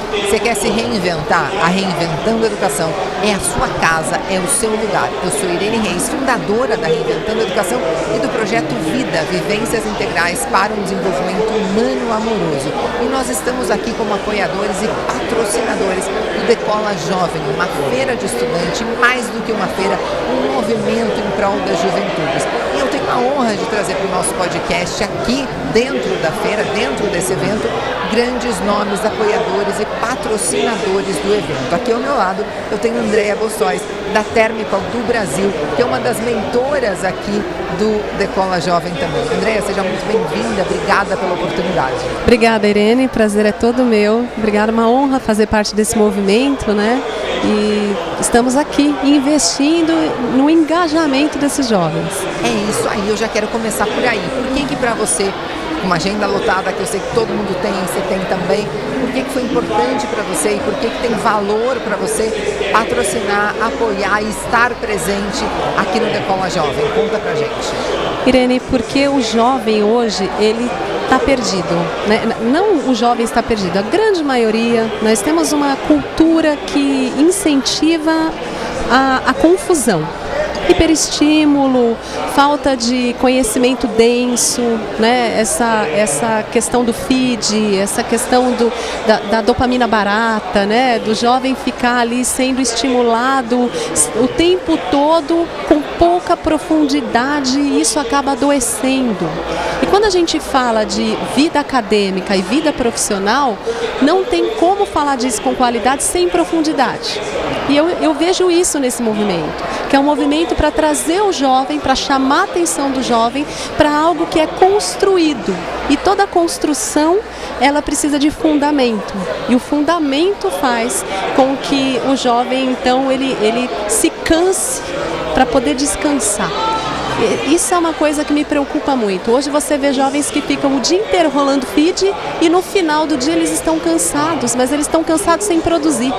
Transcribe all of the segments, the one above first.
Você quer se reinventar? A Reinventando Educação é a sua casa, é o seu lugar. Eu sou Irene Reis, fundadora da Reinventando Educação e do projeto Vida, Vivências Integrais para um Desenvolvimento Humano Amoroso. E nós estamos aqui como apoiadores e patrocinadores do Decola Jovem, uma feira de estudante, mais do que uma feira, um movimento em prol das juventudes. E eu tenho a honra de trazer para o nosso podcast aqui, dentro da feira, dentro desse evento, grandes nomes, apoiadores e patrocinadores do evento. Aqui ao meu lado eu tenho Andréa Bossóis, da Thermicol do Brasil, que é uma das mentoras aqui do Decola Jovem também. Andréa, seja muito bem-vinda, obrigada pela oportunidade. Obrigada, Irene, prazer é todo meu. Obrigada, uma honra fazer parte desse movimento, né? E estamos aqui investindo no engajamento desses jovens. É isso aí, eu já quero começar por aí. Por que para você, uma agenda lotada que eu sei que todo mundo tem, você tem também, por que foi importante para você e por que tem valor para você patrocinar, apoiar e estar presente aqui no Decola Jovem? Conta pra gente. Irene, porque o jovem hoje, ele está perdido, né? Não o jovem está perdido, a grande maioria, nós temos uma cultura que incentiva a confusão. Hiperestímulo, falta de conhecimento denso, né? Essa questão do feed, essa questão da dopamina barata, né? Do jovem ficar ali sendo estimulado o tempo todo com pouca profundidade, e isso acaba adoecendo. E quando a gente fala de vida acadêmica e vida profissional, não tem como falar disso com qualidade sem profundidade. E eu vejo isso nesse movimento, que é um movimento para trazer o jovem, para chamar a atenção do jovem para algo que é construído. E toda construção, ela precisa de fundamento. E o fundamento faz com que o jovem, então, ele se canse para poder descansar. Isso é uma coisa que me preocupa muito. Hoje você vê jovens que ficam o dia inteiro rolando feed e no final do dia eles estão cansados, mas eles estão cansados sem produzir.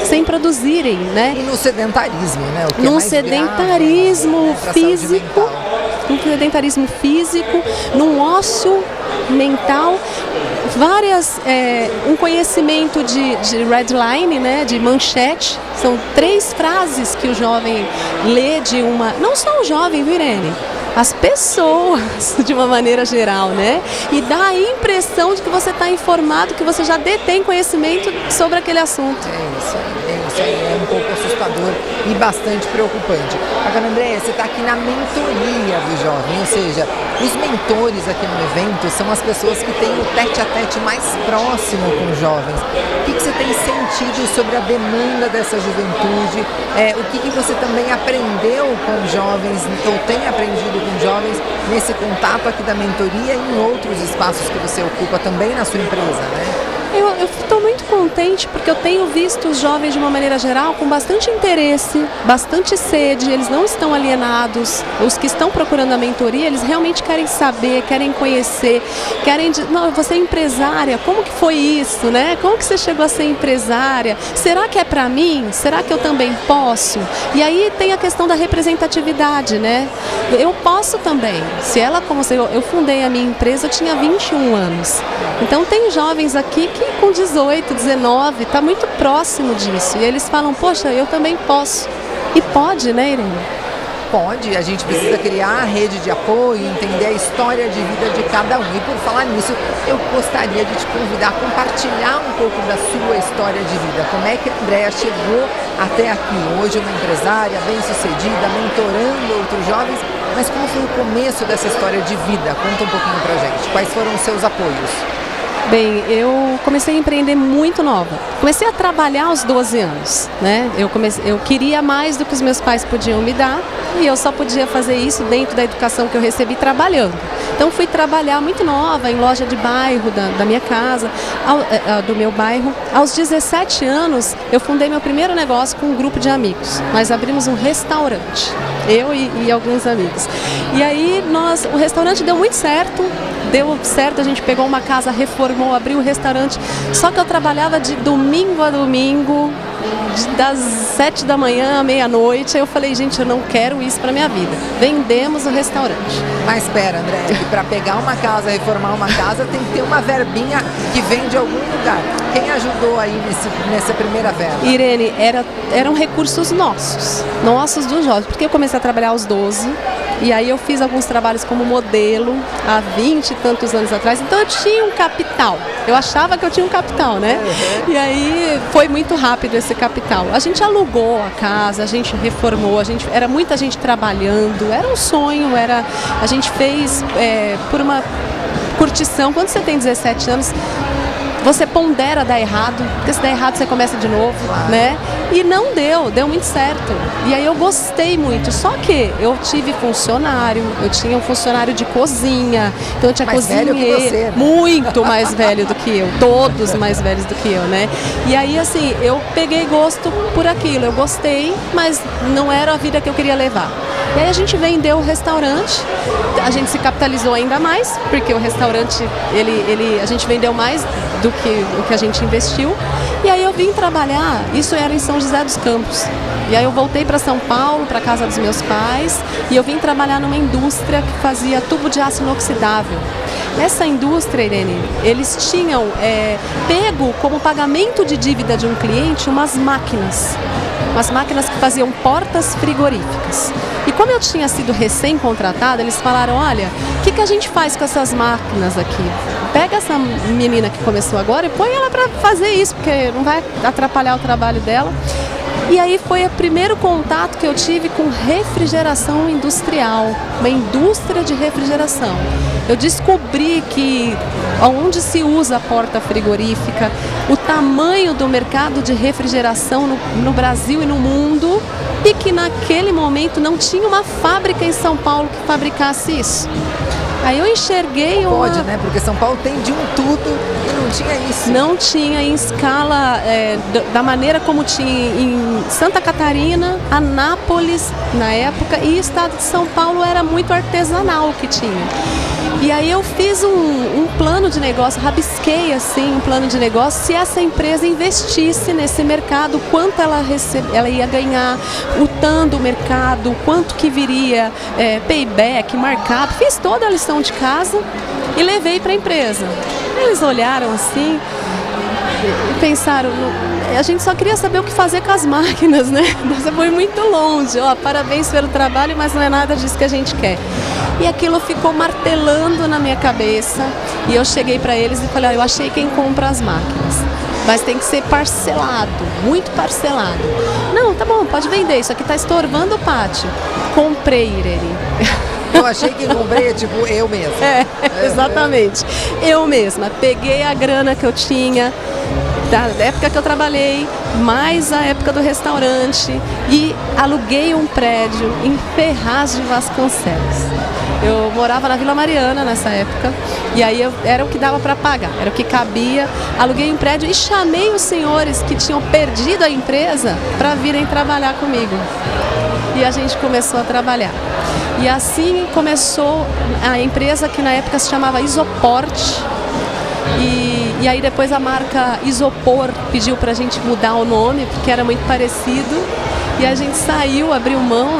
Sem produzirem, né? E no sedentarismo, né? O que num sedentarismo físico, num ócio mental, um conhecimento de redline, né? De manchete. São 3 frases que o jovem lê de uma... Não só o jovem, viu, Irene? As pessoas, de uma maneira geral, né? E dá a impressão de que você está informado, que você já detém conhecimento sobre aquele assunto. Isso aí é um pouco assustador e bastante preocupante. Agora, Andréa, você está aqui na mentoria do jovem, ou seja, os mentores aqui no evento são as pessoas que têm o tete-a-tete mais próximo com os jovens. O que você tem sentido sobre a demanda dessa juventude? O que você também aprendeu com os jovens, ou tem aprendido com jovens nesse contato aqui da mentoria e em outros espaços que você ocupa também na sua empresa, né? Eu estou muito contente porque eu tenho visto os jovens de uma maneira geral com bastante interesse, bastante sede, eles não estão alienados. Os que estão procurando a mentoria, eles realmente querem saber, querem conhecer, não, você é empresária, como que foi isso, né? Como que você chegou a ser empresária? Será que é para mim? Será que eu também posso? E aí tem a questão da representatividade, né? Eu posso também. Eu fundei a minha empresa, eu tinha 21 anos. Então tem jovens aqui que com 18, 19, está muito próximo disso. E eles falam, poxa, eu também posso. E pode, né, Irene? Pode, a gente precisa criar a rede de apoio, entender a história de vida de cada um. E por falar nisso, eu gostaria de te convidar a compartilhar um pouco da sua história de vida. Como é que a Andréa chegou até aqui? Hoje uma empresária bem-sucedida, mentorando outros jovens. Mas como foi o começo dessa história de vida? Conta um pouquinho pra gente. Quais foram os seus apoios? Bem, eu comecei a empreender muito nova. Comecei a trabalhar aos 12 anos, né? Eu queria mais do que os meus pais podiam me dar e eu só podia fazer isso dentro da educação que eu recebi trabalhando. Então fui trabalhar muito nova em loja de bairro da minha casa, do meu bairro. Aos 17 anos eu fundei meu primeiro negócio com um grupo de amigos. Nós abrimos um restaurante, eu e alguns amigos. E aí o restaurante deu muito certo. A gente pegou uma casa, reformou, abriu o restaurante, só que eu trabalhava de domingo a domingo, das 7 da manhã à meia-noite. Aí eu falei, gente, eu não quero isso para minha vida. Vendemos o restaurante. Mas espera, André, que para pegar uma casa, reformar uma casa, tem que ter uma verbinha que vem de algum lugar. Quem ajudou aí nessa primeira verba? Irene, eram recursos nossos dos jovens, porque eu comecei a trabalhar aos 12, e aí eu fiz alguns trabalhos como modelo há 20 e tantos anos atrás, então eu tinha um capital, eu achava que eu tinha um capital, né? E aí foi muito rápido esse capital. A gente alugou a casa, a gente reformou, era muita gente trabalhando, era um sonho, a gente fez por uma curtição. Quando você tem 17 anos, você pondera dar errado, porque se der errado você começa de novo, né? E não deu muito certo. E aí eu gostei muito, só que eu tive funcionário, eu tinha um funcionário de cozinha, então eu tinha cozinheiro, né? Muito mais velho do que eu, todos mais velhos do que eu, né? E aí assim, eu peguei gosto por aquilo, eu gostei, mas não era a vida que eu queria levar. E aí a gente vendeu o restaurante, a gente se capitalizou ainda mais, porque o restaurante, a gente vendeu mais do que o que a gente investiu. E aí eu vim trabalhar, isso era em São José dos Campos. E aí eu voltei para São Paulo, para casa dos meus pais, e eu vim trabalhar numa indústria que fazia tubo de aço inoxidável. Nessa indústria, Irene, eles tinham pego como pagamento de dívida de um cliente umas máquinas que faziam portas frigoríficas. E como eu tinha sido recém-contratada, eles falaram, olha, o que a gente faz com essas máquinas aqui? Pega essa menina que começou agora e põe ela para fazer isso, porque não vai atrapalhar o trabalho dela. E aí foi o primeiro contato que eu tive com refrigeração industrial, uma indústria de refrigeração. Eu descobri que onde se usa a porta frigorífica, o tamanho do mercado de refrigeração no Brasil e no mundo, e que naquele momento não tinha uma fábrica em São Paulo que fabricasse isso. Aí eu enxerguei Pode, né? Porque São Paulo tem de um tudo e não tinha isso. Não tinha em escala, da maneira como tinha em Santa Catarina, Anápolis na época, e o estado de São Paulo era muito artesanal o que tinha. E aí eu fiz um plano de negócio, rabisquei assim um plano de negócio, se essa empresa investisse nesse mercado, quanto ela ia ganhar, utando o mercado, quanto que viria, payback, markup, fiz toda a lição de casa e levei para a empresa. Eles olharam assim e pensaram, a gente só queria saber o que fazer com as máquinas, né? Você foi muito longe, parabéns pelo trabalho, mas não é nada disso que a gente quer. E aquilo ficou martelando na minha cabeça, e eu cheguei para eles e falei, eu achei quem compra as máquinas, mas tem que ser parcelado, muito parcelado. Não, tá bom, pode vender, isso aqui tá estorvando o pátio. Comprei, Irene. Eu achei que comprei, tipo, eu mesma. Exatamente. Eu mesma. Peguei a grana que eu tinha, da época que eu trabalhei, mais a época do restaurante, e aluguei um prédio em Ferraz de Vasconcelos. Eu morava na Vila Mariana nessa época, e aí era o que dava para pagar, era o que cabia. Aluguei um prédio e chamei os senhores que tinham perdido a empresa para virem trabalhar comigo. E a gente começou a trabalhar. E assim começou a empresa, que na época se chamava Isoporte. E aí depois a marca Isopor pediu pra gente mudar o nome, porque era muito parecido. E a gente saiu, abriu mão,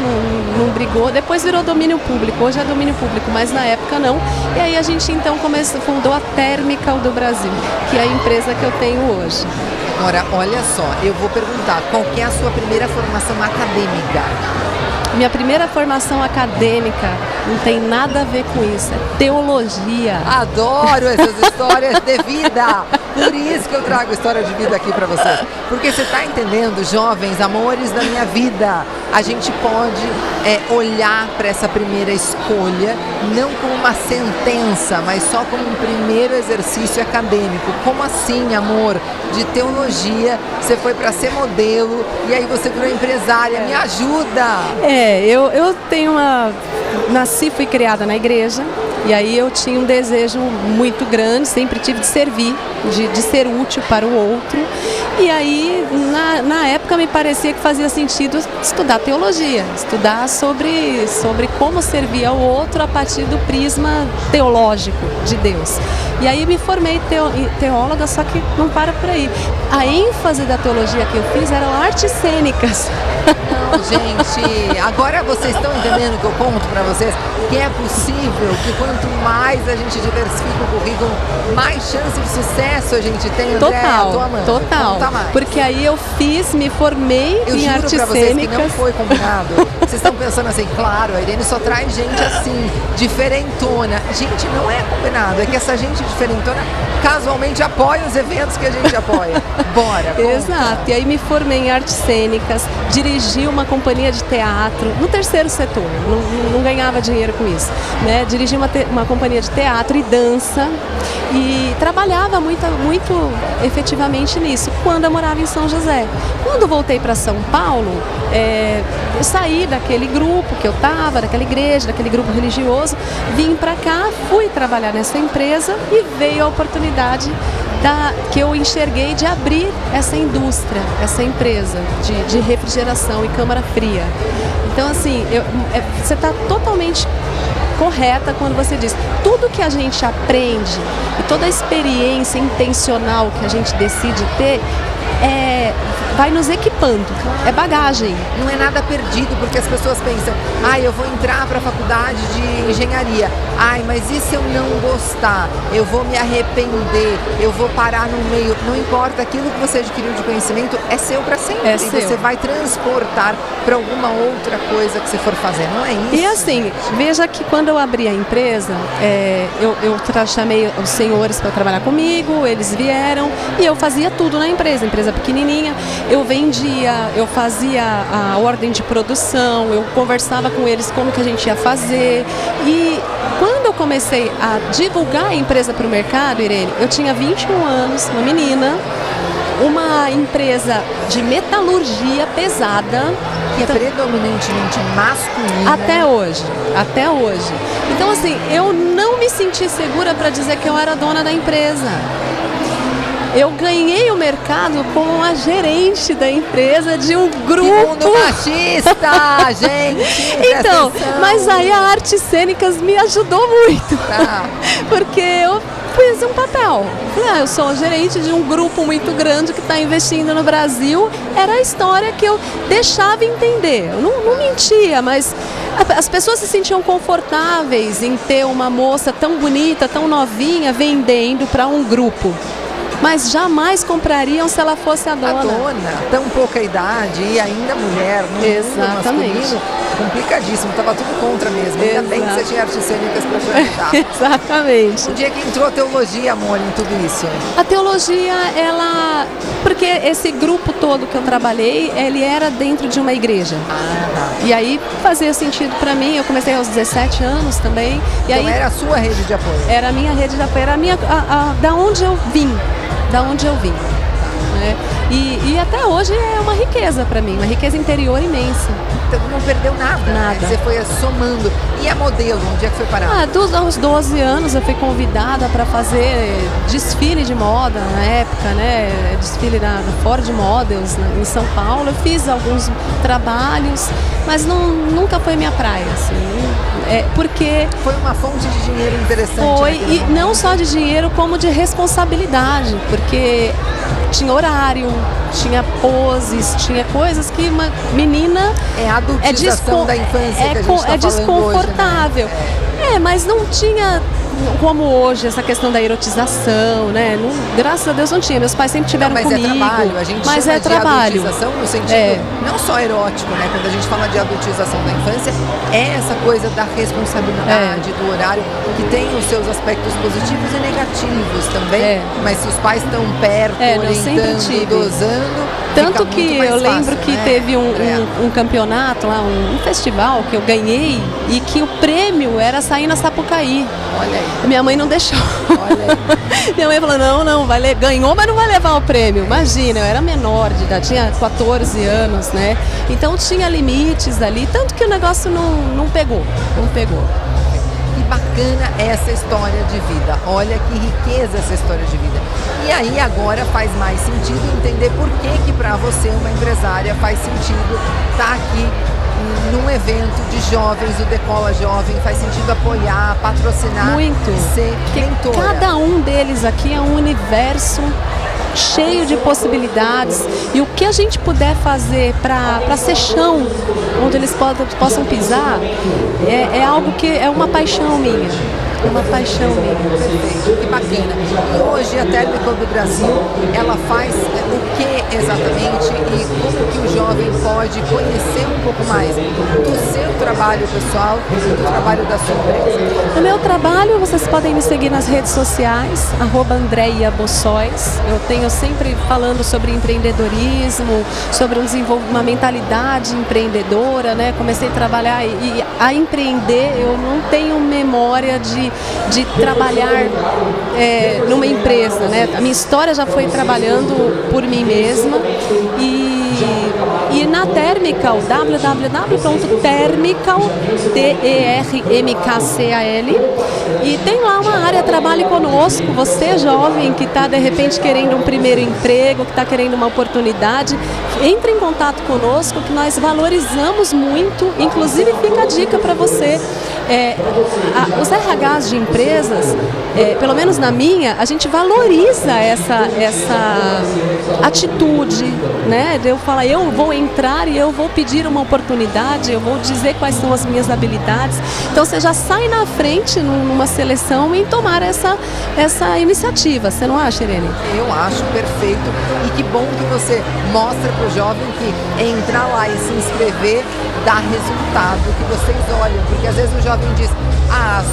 não brigou. Depois virou domínio público, hoje é domínio público, mas na época não. E aí a gente então fundou a Térmica do Brasil, que é a empresa que eu tenho hoje. Agora, olha só, eu vou perguntar, qual que é a sua primeira formação acadêmica? Minha primeira formação acadêmica não tem nada a ver com isso, é teologia. Adoro essas histórias de vida, por isso que eu trago história de vida aqui para vocês. Porque você está entendendo, jovens, amores da minha vida, a gente pode olhar para essa primeira escolha não como uma sentença, mas só como um primeiro exercício acadêmico. Como assim, amor? De teologia, você foi para ser modelo e aí você virou empresária, me ajuda! Eu tenho nasci, fui criada na igreja, e aí eu tinha um desejo muito grande, sempre tive de servir, de ser útil para o outro. E aí, na época, me parecia que fazia sentido estudar estudar teologia, estudar sobre como servir ao outro a partir do prisma teológico de Deus. E aí me formei teóloga, só que não para por aí. A ênfase da teologia que eu fiz eram artes cênicas. Não, gente, agora vocês estão entendendo o que eu conto para vocês? Que é possível que quanto mais a gente diversifica o currículo, mais chance de sucesso a gente tem, André. Total. Porque aí eu me formei em artes cênicas. Eu juro pra vocês que não foi combinado. Vocês estão pensando assim, claro, a Irene só traz gente assim, diferentona. Gente, não é combinado, é que essa gente diferentona casualmente apoia os eventos que a gente apoia. Bora. Exato, e aí me formei em artes cênicas, dirigi uma companhia de teatro no terceiro setor, não ganhava dinheiro com isso, né? Dirigi uma companhia de teatro e dança e trabalhava muito efetivamente nisso quando eu morava em São José. Quando voltei para São Paulo, eu saí daquele grupo que eu estava, daquela igreja, daquele grupo religioso, vim para cá, fui trabalhar nessa empresa e veio a oportunidade que eu enxerguei de abrir essa indústria, essa empresa de refrigeração e câmara fria. Então, assim, você está totalmente correta quando você diz tudo que a gente aprende e toda a experiência intencional que a gente decide ter vai nos equipando, é bagagem. Não é nada perdido, porque as pessoas pensam, eu vou entrar para a faculdade de engenharia, mas e se eu não gostar? Eu vou me arrepender, eu vou parar no meio. Não importa, aquilo que você adquiriu de conhecimento é seu para sempre. E você vai transportar para alguma outra coisa que você for fazer, não é isso? E assim, veja que quando eu abri a empresa, eu chamei os senhores para trabalhar comigo, eles vieram e eu fazia tudo na empresa pequenininha. Eu vendia, eu fazia a ordem de produção, eu conversava com eles como que a gente ia fazer. E quando eu comecei a divulgar a empresa para o mercado, Irene, eu tinha 21 anos, uma menina, uma empresa de metalurgia pesada. Que é predominantemente masculina. Até hoje. Então, assim, eu não me senti segura para dizer que eu era dona da empresa. Eu ganhei o mercado como a gerente da empresa de um grupo. Que mundo machista, gente! Então, mas aí a Artes Cênicas me ajudou muito. Porque eu fiz um papel. Falei, eu sou a gerente de um grupo muito grande que está investindo no Brasil. Era a história que eu deixava entender. Eu não mentia, mas as pessoas se sentiam confortáveis em ter uma moça tão bonita, tão novinha, vendendo para um grupo. Mas jamais comprariam se ela fosse a dona. Tão pouca idade e ainda mulher, exatamente. Complicadíssimo, estava tudo contra mesmo. Ainda bem que você tinha artes cênicas para te ajudar. Exatamente. O dia que entrou a teologia, amor, em tudo isso? A teologia, porque esse grupo todo que eu trabalhei, ele era dentro de uma igreja. E aí fazia sentido para mim, eu comecei aos 17 anos também. E então aí, era a sua rede de apoio? Era a minha rede de apoio, era da onde eu vim. Né? E até hoje é uma riqueza para mim, uma riqueza interior imensa. Então não perdeu nada. Nada. Né? Você foi somando. E a modelo, onde é que foi parar? Aos 12 anos eu fui convidada para fazer desfile de moda na época, né? Desfile da Ford Models em São Paulo. Eu fiz alguns trabalhos, mas nunca foi minha praia, assim. Porque foi uma fonte de dinheiro interessante. Foi, e não só de dinheiro, como de responsabilidade, porque tinha horário, tinha poses, tinha coisas que uma menina a adultização da infância que a gente está falando desconfortável. Hoje, né? Mas não tinha como hoje essa questão da erotização, né? Graças a Deus não tinha. Meus pais sempre tiveram comigo. Mas é trabalho. A gente chama de trabalho. Adultização no sentido não só erótico, né? Quando a gente fala de adultização da infância, é essa coisa da responsabilidade, do horário, que tem os seus aspectos positivos e negativos também. Mas se os pais estão perto, orientando, dosando. Tanto que eu lembro que teve um campeonato lá, um festival que eu ganhei e que o prêmio era sair na Sapucaí. Olha aí. Minha mãe não deixou. Olha aí. Minha mãe falou, não, ganhou, mas não vai levar o prêmio. Imagina, eu era menor de idade, tinha 14 anos, né? Então tinha limites ali, tanto que o negócio não pegou. E bacana essa história de vida, olha que riqueza essa história de vida. E aí agora faz mais sentido entender por que para você, uma empresária, faz sentido estar aqui num evento de jovens, o Decola Jovem, faz sentido apoiar, patrocinar, muito, ser mentora. Cada um deles aqui é um universo cheio de possibilidades, e o que a gente puder fazer para ser chão onde eles possam pisar é algo que é uma paixão minha. É uma paixão minha. Perfeito, que bacana. E hoje a Térmica do Brasil, ela faz o que exatamente e como que o jovem pode conhecer um pouco mais do seu trabalho pessoal e do trabalho da sua empresa? No meu trabalho, vocês podem me seguir nas redes sociais, @AndreaBossóis. Eu tenho sempre falando sobre empreendedorismo, sobre uma mentalidade empreendedora, né? Comecei a trabalhar e a empreender, eu não tenho memória de trabalhar numa empresa, né? A minha história já foi trabalhando por mim mesma e na Térmica, o www.termical, TERMKCAL, e tem lá uma área Trabalhe Conosco. Você jovem que está de repente querendo um primeiro emprego, que está querendo uma oportunidade, entre em contato conosco que nós valorizamos muito, inclusive fica a dica para você. Os RHs de empresas, pelo menos na minha, a gente valoriza essa atitude, né? Eu falo, eu vou entrar e eu vou pedir uma oportunidade, eu vou dizer quais são as minhas habilidades. Então você já sai na frente numa seleção em tomar essa iniciativa, você não acha, Irene? Eu acho perfeito, e que bom que você mostra para o jovem que entrar lá e se inscrever dá resultado, que vocês olham, porque às vezes o jovem diz,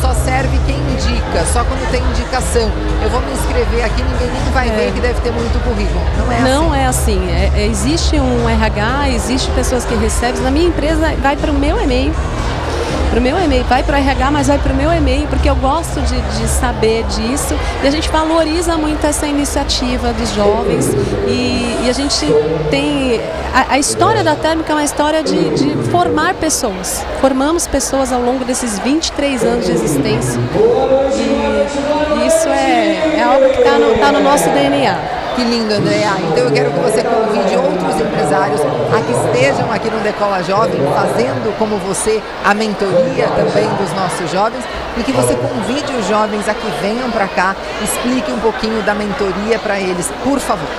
só serve quem indica, só quando tem indicação. Eu vou me inscrever aqui, ninguém nem vai ver que deve ter muito currículo. Não é assim. Existe um RH, existe pessoas que recebem. Na minha empresa vai para o meu e-mail. Vai para o RH, mas vai para o meu e-mail, porque eu gosto de saber disso, e a gente valoriza muito essa iniciativa dos jovens, e a gente tem... A história da Térmica é uma história de formar pessoas. Formamos pessoas ao longo desses 23 anos de existência, e isso é algo que está no nosso DNA. Que lindo, Andréa. Então eu quero que você convide outros empresários a que estejam aqui no Decola Jovem, fazendo como você a mentoria também dos nossos jovens, e que você convide os jovens a que venham para cá, explique um pouquinho da mentoria para eles, por favor.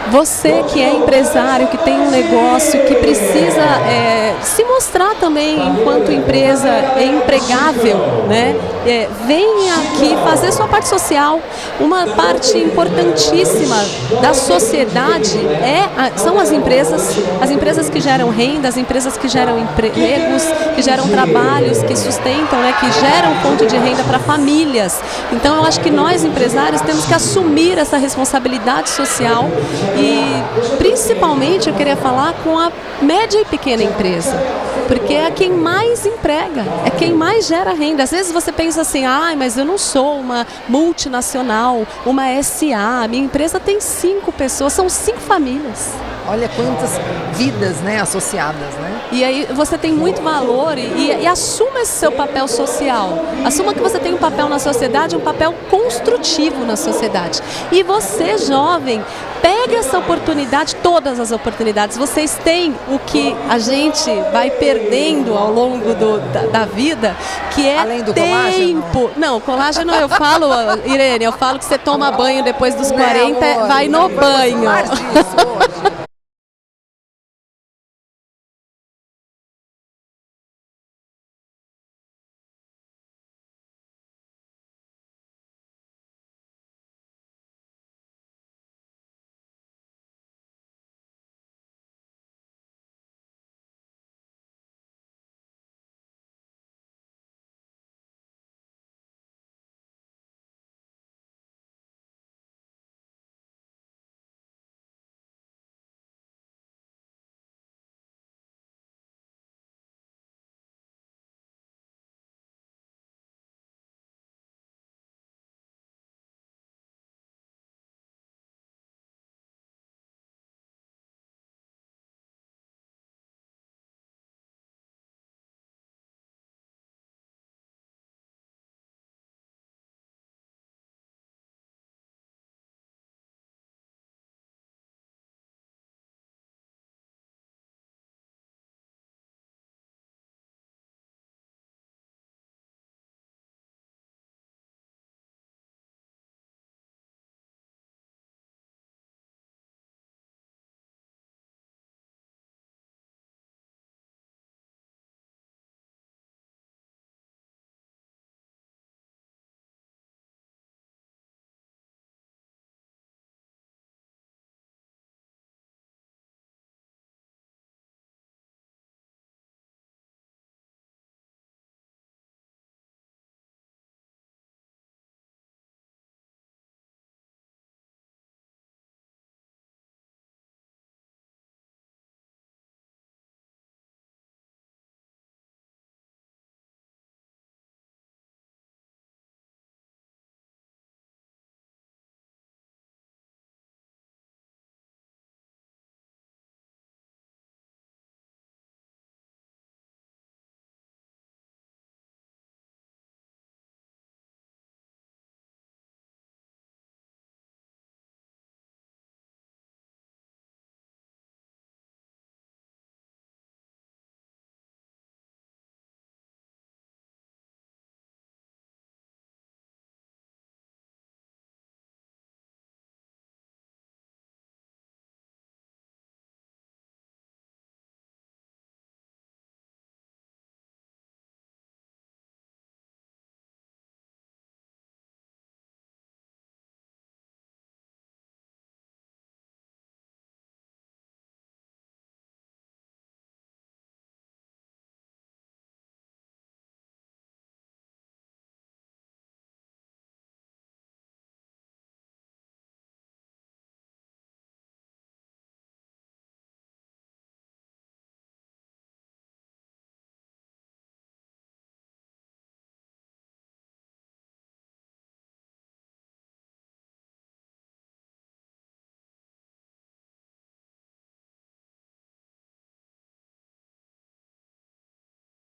Você que é empresário, que tem um negócio, que precisa se mostrar também enquanto empresa empregável, né? Venha aqui fazer sua parte social. Uma parte importantíssima da sociedade são as empresas que geram renda, as empresas que geram empregos, que geram trabalhos, que sustentam, né? Que geram fonte de renda para famílias. Então eu acho que nós empresários temos que assumir essa responsabilidade social. E principalmente eu queria falar com a média e pequena empresa, porque é quem mais emprega, é quem mais gera renda. Às vezes você pensa assim, mas eu não sou uma multinacional, uma SA, minha empresa tem 5 pessoas, são 5 famílias. Olha quantas vidas, né, associadas, né? E aí você tem muito valor e assuma esse seu papel social. Assuma que você tem um papel na sociedade, um papel construtivo na sociedade. E você, jovem, pega essa oportunidade, todas as oportunidades. Vocês têm o que a gente vai perdendo ao longo da vida, que é além do tempo. Colágeno? Não, colágeno eu falo, Irene, eu falo que você toma banho depois dos 40, amor, vai no banho. Disso hoje.